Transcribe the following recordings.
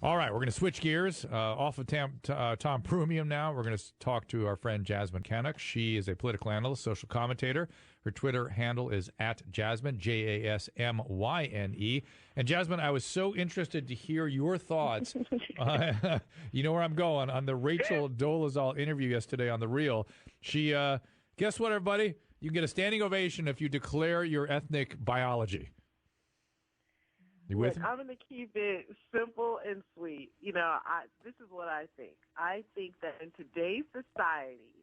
All right, we're going to switch gears off of Tom Prumium now. We're going to talk to our friend Jasmyne Cannick. She is a political analyst, social commentator. Her Twitter handle is @Jasmyne, Jasmyne. And Jasmyne, I was so interested to hear your thoughts. You know where I'm going, on the Rachel Dolezal interview yesterday on The Real. She, guess what, everybody? You get a standing ovation if you declare your ethnic biology. You with me? I'm going to keep it simple and sweet. This is what I think. I think that in today's society,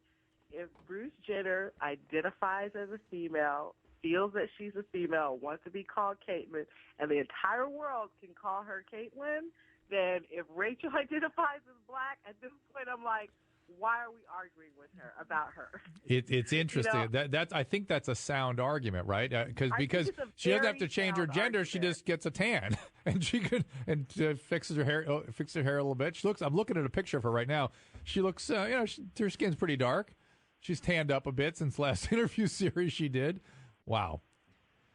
if Bruce Jenner identifies as a female, feels that she's a female, wants to be called Caitlyn, and the entire world can call her Caitlyn, then if Rachel identifies as black, at this point I'm like, why are we arguing with her about her? It's interesting. I think that's a sound argument, right? Because she doesn't have to change her gender; argument. She just gets a tan, and she could fixes her hair a little bit. I'm looking at a picture of her right now. She looks, her skin's pretty dark. She's tanned up a bit since last interview series she did. Wow.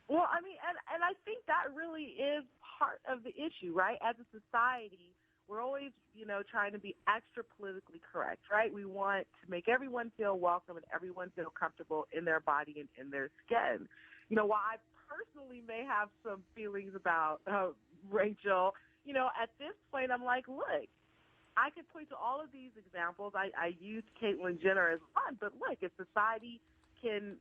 Well, I mean, and I think that really is part of the issue, right? As a society, we're always, trying to be extra politically correct, right? We want to make everyone feel welcome and everyone feel comfortable in their body and in their skin. While I personally may have some feelings about Rachel, at this point I'm like, look, I could point to all of these examples. I used Caitlyn Jenner as one, but look, if society can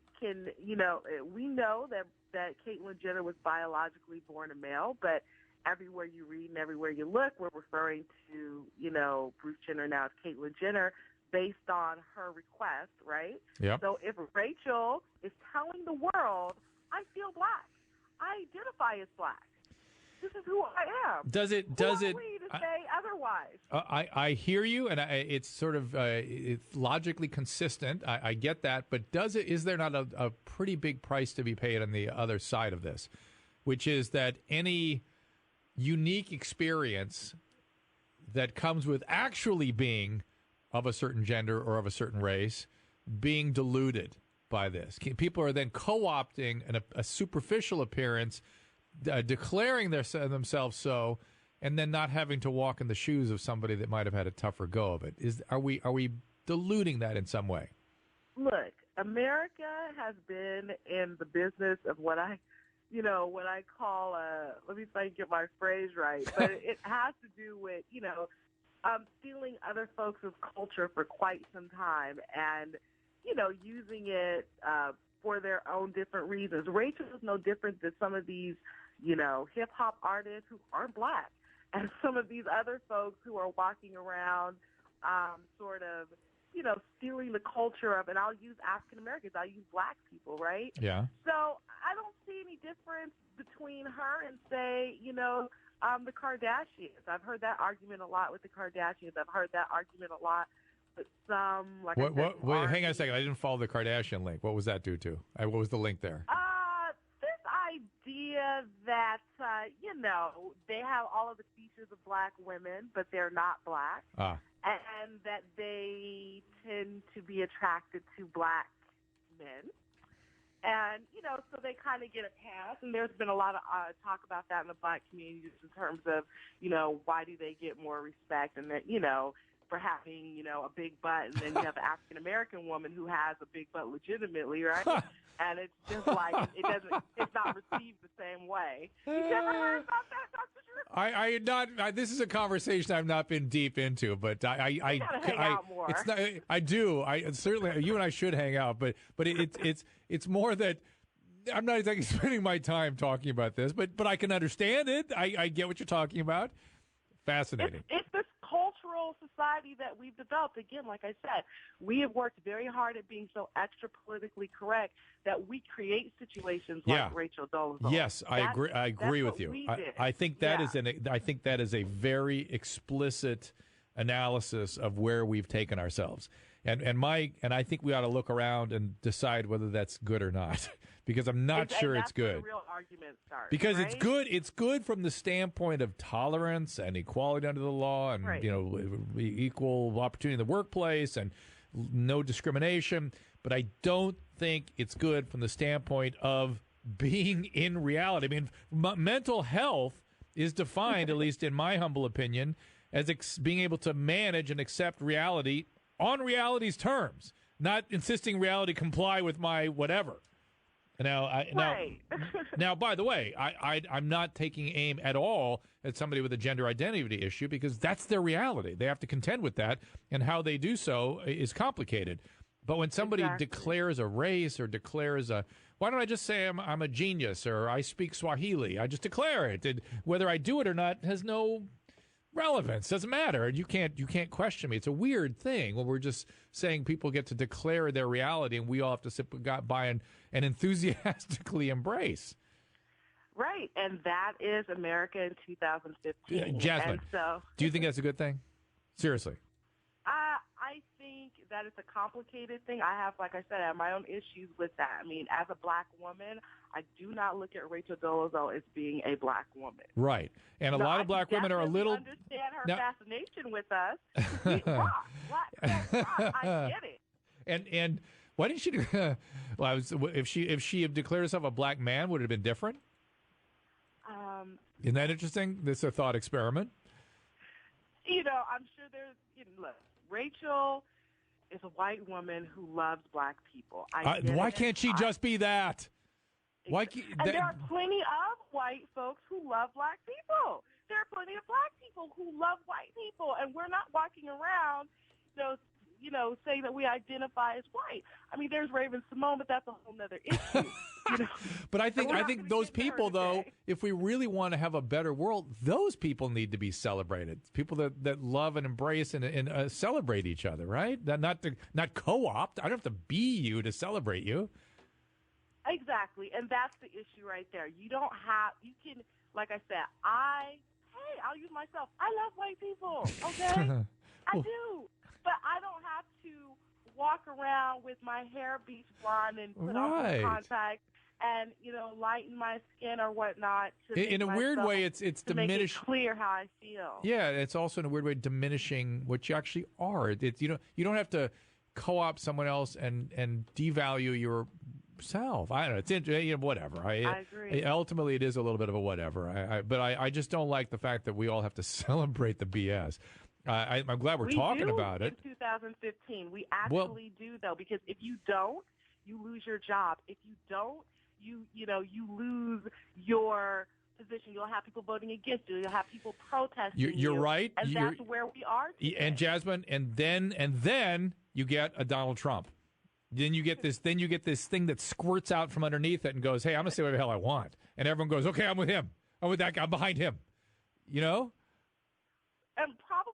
we know that Caitlyn Jenner was biologically born a male, but everywhere you read and everywhere you look, we're referring to, Bruce Jenner now as Caitlyn Jenner based on her request, right? Yep. So if Rachel is telling the world, I feel black, I identify as black, this is who I am. Does it? Who are we to say otherwise? I hear you, and it's sort of it's logically consistent. I get that, but is there not a pretty big price to be paid on the other side of this, which is that any unique experience that comes with actually being of a certain gender or of a certain race being diluted by this? People are then co-opting a superficial appearance, declaring themselves so, and then not having to walk in the shoes of somebody that might have had a tougher go of it. Are we diluting that in some way? Look, America has been in the business of what I call, let me see if I can get my phrase right, but it has to do with, stealing other folks' culture for quite some time and, using it for their own different reasons. Rachel is no different than some of these, hip-hop artists who aren't black, and some of these other folks who are walking around sort of, stealing the culture of, and I'll use African Americans, I'll use black people, right? Yeah. So I don't see any difference between her and, say, the Kardashians. I've heard that argument a lot with the Kardashians. I've heard that argument a lot with some, like wait, hang on a second. I didn't follow the Kardashian link. What was that due to? What was the link there? This idea that, they have all of the features of black women, but they're not black. And that they tend to be attracted to black men. And, so they kind of get a pass. And there's been a lot of talk about that in the black community just in terms of, why do they get more respect? And that, for having, a big butt. And then you have an African-American woman who has a big butt legitimately, right? And it's just like, it's not received the same way. You never heard about that, Dr. Drew? This is a conversation I've not been deep into, but gotta hang out more. It's not, I do. Certainly, you and I should hang out, but it's more that I'm not exactly spending my time talking about this, but I can understand it. I get what you're talking about. Fascinating. It's this cultural society that we've developed. Again, like I said, we have worked very hard at being so extra politically correct that we create situations like Rachel Doleful. Yes, I agree with you. I think that is a very explicit analysis of where we've taken ourselves. And I think we ought to look around and decide whether that's good or not, because I'm not sure it's good. Where the real argument starts, because right? it's good. It's good from the standpoint of tolerance and equality under the law, and equal opportunity in the workplace, and no discrimination. But I don't think it's good from the standpoint of being in reality. I mean, mental health is defined, at least in my humble opinion, as being able to manage and accept reality on reality's terms, not insisting reality comply with my whatever. Now, by the way, I'm not taking aim at all at somebody with a gender identity issue because that's their reality. They have to contend with that, and how they do so is complicated. But when somebody declares a race or declares why don't I just say I'm a genius or I speak Swahili? I just declare it. And whether I do it or not has no relevance. Doesn't matter. And you can't question me. It's a weird thing when we're just saying people get to declare their reality and we all have to sit by and enthusiastically embrace. Right, and that is America in 2015. Jasmine, do you think that's a good thing? Seriously. I think that it's a complicated thing. I have, like I said, I have my own issues with that. I mean, as a black woman, I do not look at Rachel Dolezal as being a black woman. Right. And a lot of black women are a little... I understand her fascination with us. We rock. I get it. And why didn't she do... Well, if she had declared herself a black man, would it have been different? Isn't that interesting? This is a thought experiment. I'm sure there's... look, Rachel is a white woman who loves black people. Why can't she just be that? There are plenty of white folks who love black people. There are plenty of black people who love white people, and we're not walking around, saying that we identify as white. I mean, there's Raven Simone, but that's a whole other issue. But I think those people, though, if we really want to have a better world, those people need to be celebrated. People that love and embrace and celebrate each other, right? Not co-opt. I don't have to be you to celebrate you. Exactly, and that's the issue right there. You can, like I said, I'll use myself. I love white people, okay? I do. But I don't have to walk around with my hair bleached blonde and put on some contacts and, lighten my skin or whatnot. In a weird way, it's to make it clear how I feel. Yeah, it's also in a weird way diminishing what you actually are. You don't have to co-opt someone else and devalue yourself. I don't know. It's whatever. I agree. Ultimately, it is a little bit of a whatever. But I just don't like the fact that we all have to celebrate the BS. I'm glad we're talking about it. In 2015, we actually do, though, because if you don't, you lose your job. If you don't, you lose your position. You'll have people voting against you. You'll have people protesting. You're right. And that's where we are today. And Jasmine, and then you get a Donald Trump. Then you get this thing that squirts out from underneath it and goes, "Hey, I'm gonna say whatever the hell I want," and everyone goes, "Okay, I'm with him. I'm with that guy. I'm behind him." And probably.